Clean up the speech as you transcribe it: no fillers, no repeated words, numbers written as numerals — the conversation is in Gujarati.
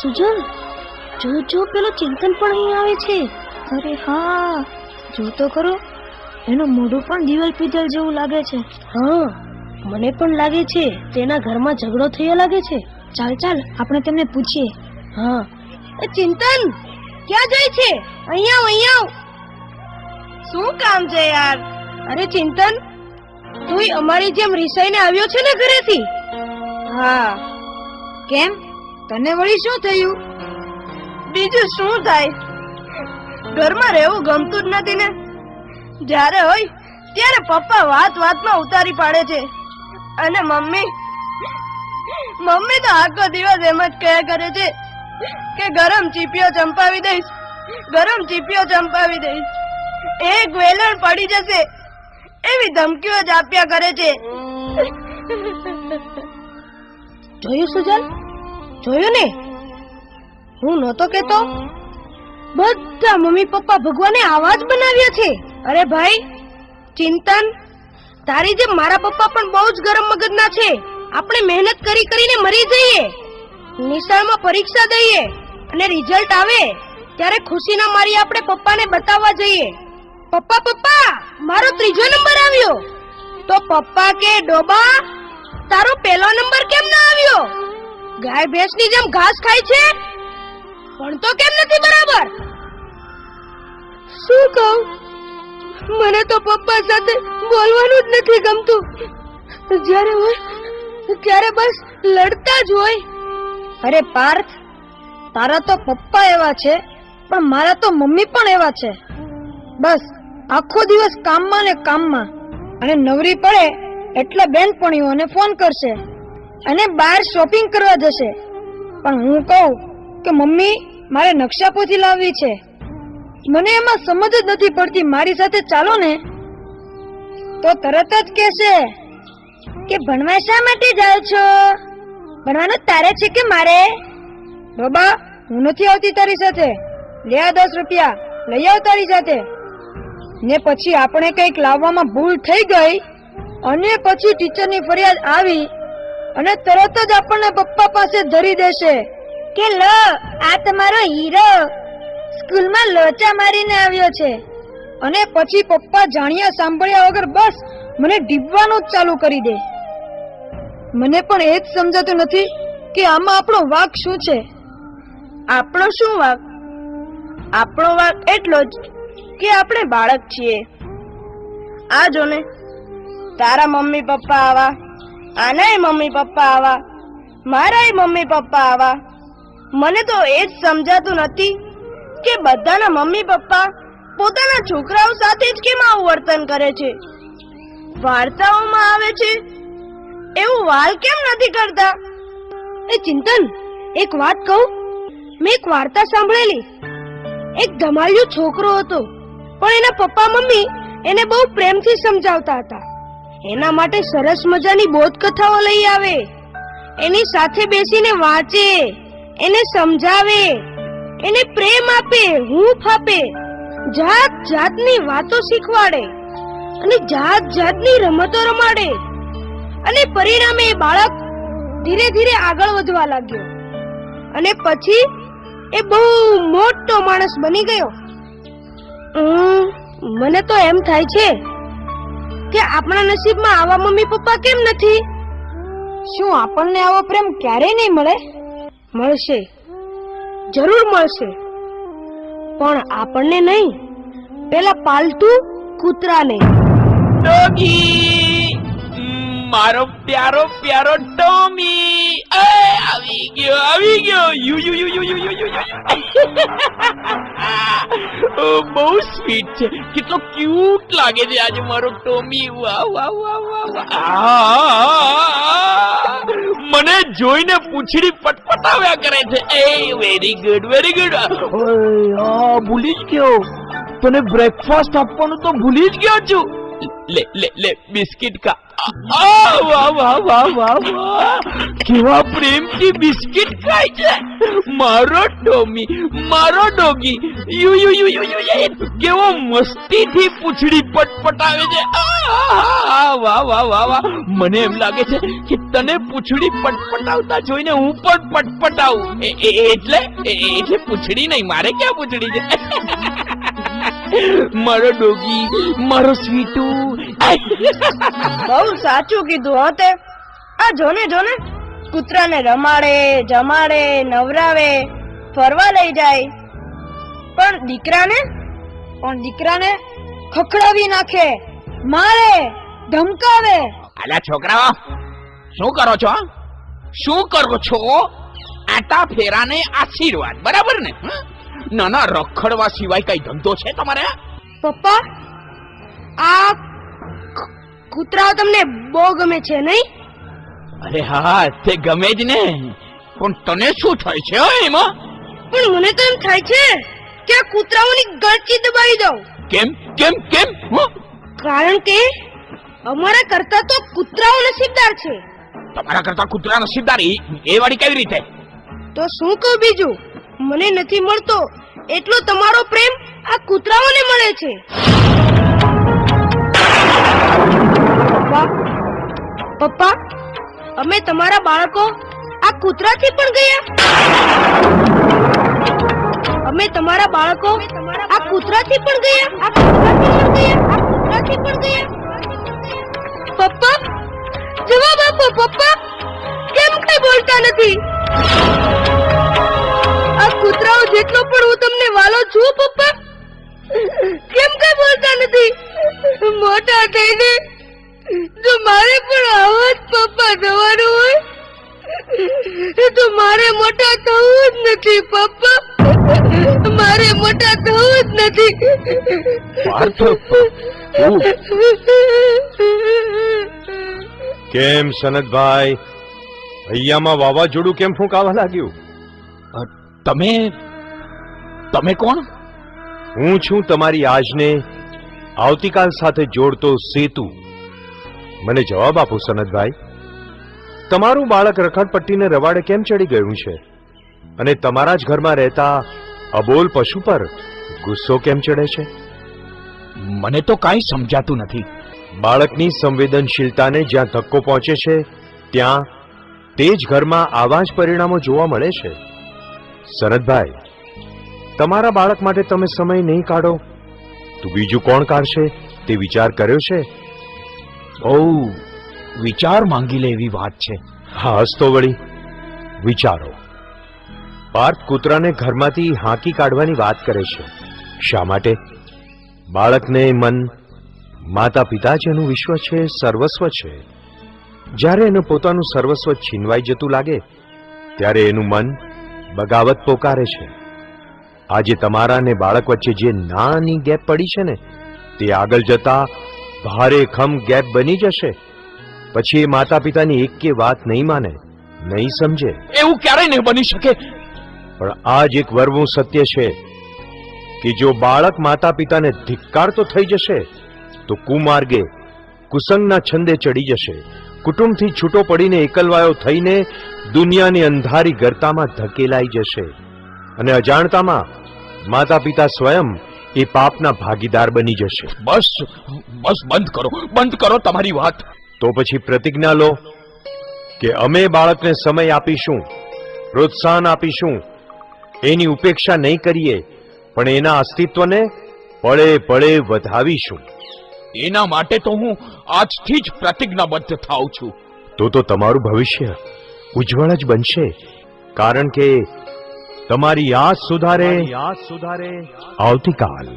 સુજલ, જો પેલો ચિંતન પણ અહીં આવે છે. અરે હા, જો તો ખરો, એનું મોઢું પણ દિવાલ પીધલ જેવું લાગે છે. હા, મને પણ લાગે છે તેના ઘરમાં ઝઘડો થયો લાગે છે. ચાલ આપણે તેમને પૂછીએ. હા, એ ચિંતન ક્યાં જાય છે? અહીંયા આવ. શું કામ છે યાર? અરે ચિંતન, તું અમારી જેમ રિસાઈને આવ્યો છે ને ઘરેથી? હા. કેમ, તને વળી શું થયું? બીજું શું થાય, ઘરમાં રહેવું ગમતું જ નથી ને. જ્યારે હોય ત્યારે પપ્પા વાતમાં ઉતારી પાડે છે, અને મમ્મી તો આખો દિવસ એમ જ કહ્યા કરે છે કે ગરમ ચીપિયો ચંપાવી દઈશ. એક વેલણ પડી જશે એવી ધમકીઓ જ આપ્યા કરે છે. જોયું સુજલ, જોયું ને? હું નહોતો કેતો? બધા મમ્મી પપ્પા ભગવાને આવા જ બનાવ્યા છે. અરે ભાઈ ચિંતન, તારી જેમ મારા પપ્પા પણ બહુ જ ગરમ મગજના છે. આપણે મહેનત કરીને મરી જઈએ, નિશાળમાં પરીક્ષા દઈએ અને રિઝલ્ટ આવે ત્યારે ખુશીના મારી આપણે પપ્પાને બતાવવા જઈએ, પપ્પા મારો 3જો નંબર આવ્યો. તો પપ્પા કે ડોબા, તારો પહેલો નંબર કેમ ના આવ્યો? ગાય ભેંસની જેમ ઘાસ ખાય છે, પણ તો કેમ નથી બરાબર? શું કહું, મને તો પપ્પા સાથે બોલવાનું જ નથી ગમતું. જ્યારે હોય ત્યારે બસ લડતા જ હોય. અરે પાર્થ, તારા તો પપ્પા એવા છે, પણ મારા તો મમ્મી પણ એવા છે. બસ આખો દિવસ કામમાં ને કામમાં, અને નવરી પડે એટલે બેનપણીઓને ફોન કરશે અને બહાર શોપિંગ કરવા જશે. પણ હું કહું કે મમ્મી મારે નકશાપોથી લાવવી છે, મને એમાં સમજ જ નથી પડતી, મારી સાથે ચાલો ને. તો તરત જ કહેશે કે ભણવા શા માટે જાઓ છો? ભણવાનું તારે છે કે મારે? બાબા, હું નથી આવતી તારી સાથે. લે આ 10 રૂપિયા લઈ આવ તારી સાથે. ને પછી આપણે કંઈક લાવવામાં ભૂલ થઈ ગઈ અને પછી ટીચરની ફરિયાદ આવી અને તરત જ આપણને પપ્પા પાસે ધરી દેશે કે લો આ તમારો હીરો સ્કૂલમાં લોચા મારીને આવ્યો છે. અને પછી પપ્પા જાણ્યા સાંભળ્યા વગર બસ મને ડીબવાનું જ ચાલુ કરી દે. મને પણ એ જ સમજાતું નથી કે આમાં આપણો વાંક શું છે. આપણો શું વાંક? આપણો વાંક એટલો જ કે આપણે બાળક છીએ. આ જો ને, તારા મમ્મી પપ્પા આવા, આનાય મમ્મી પપ્પા આવા, મારાય મમ્મી પપ્પા આવા. મને તો એ જ સમજાતું નથી કે બધાના મમ્મી પપ્પા પોતાના છોકરાઓ સાથે જ કેમ આવું વર્તન કરે છે. વાર્તાઓમાં આવે છે એવું વાલ કેમ નથી કરતા? એ ચિંતન, એક વાત કહું, મેં એક વાર્તા સાંભળેલી. એક ધમાલિયો છોકરો હતો, પણ એના પપ્પા મમ્મી એને બહુ પ્રેમથી સમજાવતા હતા. એના માટે સરસ મજાની બોધકથાઓ લઈ આવે, એની સાથે બેસીને વાંચે, એને સમજાવે, એને પ્રેમ આપે, હૂંફ આપે, જાત જાતની વાતો શીખવાડે અને જાત જાતની રમતો રમાડે. અને પરિણામે એ બાળક ધીરે ધીરે આગળ વધવા લાગ્યો અને પછી એ બહુ મોટો માણસ બની ગયો. મને તો એમ થાય છે કે આપણા નસીબમાં આવા મમ્મી પપ્પા કેમ નથી? શું આપણને આવો પ્રેમ ક્યારેય નહીં મળે? મળશે, જરૂર મળશે, પણ આપણને નહીં, પેલા પાલતુ કૂતરાને. ડોગી, મારો પ્યારો પ્યારો ટોમી આવી ગયો. You you you you you you you બહુ સ્વીટ છે, કેટલો ક્યુટ લાગે છે આજે મારો ટોમી. વાહ વાહ વાહ વાહ. મને જોઈને પૂંછડી પટપટાવ્યા કરે છે. એ વેરી ગુડ વેરી ગુડ. ભૂલી જ ગયો, તને બ્રેકફાસ્ટ આપવાનું તો ભૂલી જ ગયો છું. લે લે લે બિસ્કિટ ખા. આ વાહ વાહ વાહ વાહ વાહ, કેવા પ્રેમથી બિસ્કિટ ખાય છે મારો ટોમી, મારો doggy. You you you you you you, કેવો મસ્તીથી પૂંછડી પટપટાવે છે. આ વાહ વાહ વાહ વાહ, મને એમ લાગે છે કે તને પૂંછડી પટપટાવતા જોઈને હું પણ પટપટાવું. એટલે પૂંછડી નહીં, મારે ક્યાં પૂંછડી છે. મારો ડોગી, મારો સ્વીટુ. બહુ સાચું કીધું હો તે. આ જોને જોને, કૂતરાને રમાડે, જમાડે, નવરાવે, ફરવા લઈ જાય, પણ દીકરાને ખખડાવી નાખે, મારે, ધમકાવે. અલા છોકરાઓ, શું કરો છો? શું કરો છો? આટા ફેરાને આશીર્વાદ, બરાબર ને? નાના રખડવા સિવાય કઈ ધંધો છે તમારે? પપ્પા, આ કૂતરાઓ તમને બહુ ગમે છે નહીં? અરે હા, તે ગમે જ ને, પણ તને શું થાય છે એમાં? પણ મને તો એમ થાય છે કે આ કૂતરાઓની ગળચી દબાવી દઉં. કેમ કેમ કેમ? કારણ કે અમારા કરતા તો કૂતરાઓ નસીબદાર છે. તમારા કરતા કૂતરા નસીબદાર એ વાળી કેવી રીતે? તો શું કહું બીજું, મને નથી મળતો એટલો તમારો પ્રેમ આ કૂતરાઓને મળે છે. પપ્પા, અમે તમારા બાળકો આ કૂતરાથી પણ ગયા. અમે તમારા બાળકો આ કૂતરાથી પણ ગયા. પપ્પા, જવાબ આપો પપ્પા, કેમ કઈ બોલતા નથી? આ કૂતરાઓ જેટલો પણ હું તમને વાલો છું પપ્પા, કેમ કઈ બોલતા નથી? મોટા થઈને જો મારે પણ આવો જ પપ્પા થવાનું હોય તો મારે મોટા થવું જ નથી પપ્પા, મારે મોટા થવું જ નથી. કેમ સનતભાઈ, હૈયામાં વાવાઝોડું કેમ ફૂંકાવા લાગ્યું? તમે કોણ? હું છું તમારી આજને આવતીકાલ સાથે જોડતો સેતુ. મને જવાબ આપો સનતભાઈ, તમારું બાળક રખડપટ્ટીને રવાડે કેમ ચડી ગયું છે અને તમારા જ ઘરમાં રહેતા અબોલ પશુ પર ગુસ્સો કેમ ચડે છે? મને તો કાંઈ સમજાતું નથી. બાળકની સંવેદનશીલતાને જ્યાં ધક્કો પહોંચે છે ત્યાં તે જ ઘરમાં આવા જ પરિણામો જોવા મળે છે. સનતભાઈ, તમારા બાળક માટે તમે સમય નહીં કાઢો તો બીજું કોણ કાઢશે તે વિચાર કર્યો છે? બહુ વિચાર માંગી લે એવી વાત છે. હા, હસતો વળી વિચારો. પાર્થ કૂતરાને ઘરમાંથી હાંકી કાઢવાની વાત કરે છે. શા માટે? બાળકને મન માતા પિતા જ એનું વિશ્વ છે, સર્વસ્વ છે. જ્યારે એનું પોતાનું સર્વસ્વ છીનવાઈ જતું લાગે ત્યારે એનું મન બગાવત પોકારે છે. આજે તમારા ને બાળક વચ્ચે જે નાની ગેપ પડી છે ને, તે આગળ જતા ભારે ખમ ગેપ બની જશે. પછી એ માતા પિતાની એક કે વાત નહીં માને, નહીં સમજે. એવું ક્યારેય નહીં બની શકે. પણ આ જ એક વરવું સત્ય છે કે જો બાળક માતા પિતાને ધિક્કારતો થઈ જશે તો કુમાર્ગે, કુસંગના છંદે ચડી જશે. કુટુંબથી છૂટો પડીને એકલવાયો થઈને દુનિયાની અંધારી ગર્તામાં ધકેલાઈ જશે અને અજાણતામાં માતા પિતા સ્વયં એ પાપના ભાગીદાર બની જશે. બસ બસ, બંધ કરો તમારી વાત. તો પછી પ્રતિજ્ઞા લો કે અમે બાળકને સમય આપીશું, પ્રોત્સાહન આપીશું, એની ઉપેક્ષા નહીં કરીએ, પણ એના અસ્તિત્વને પળે પળે વધાવીશું. એના માટે તો હું આજથી જ પ્રતિજ્ઞાબદ્ધ થાઉં છું. તો તમારું ભવિષ્ય ઉજ્જવળ જ બનશે, કારણ કે તમારી આજ સુધારે આવતીકાલ.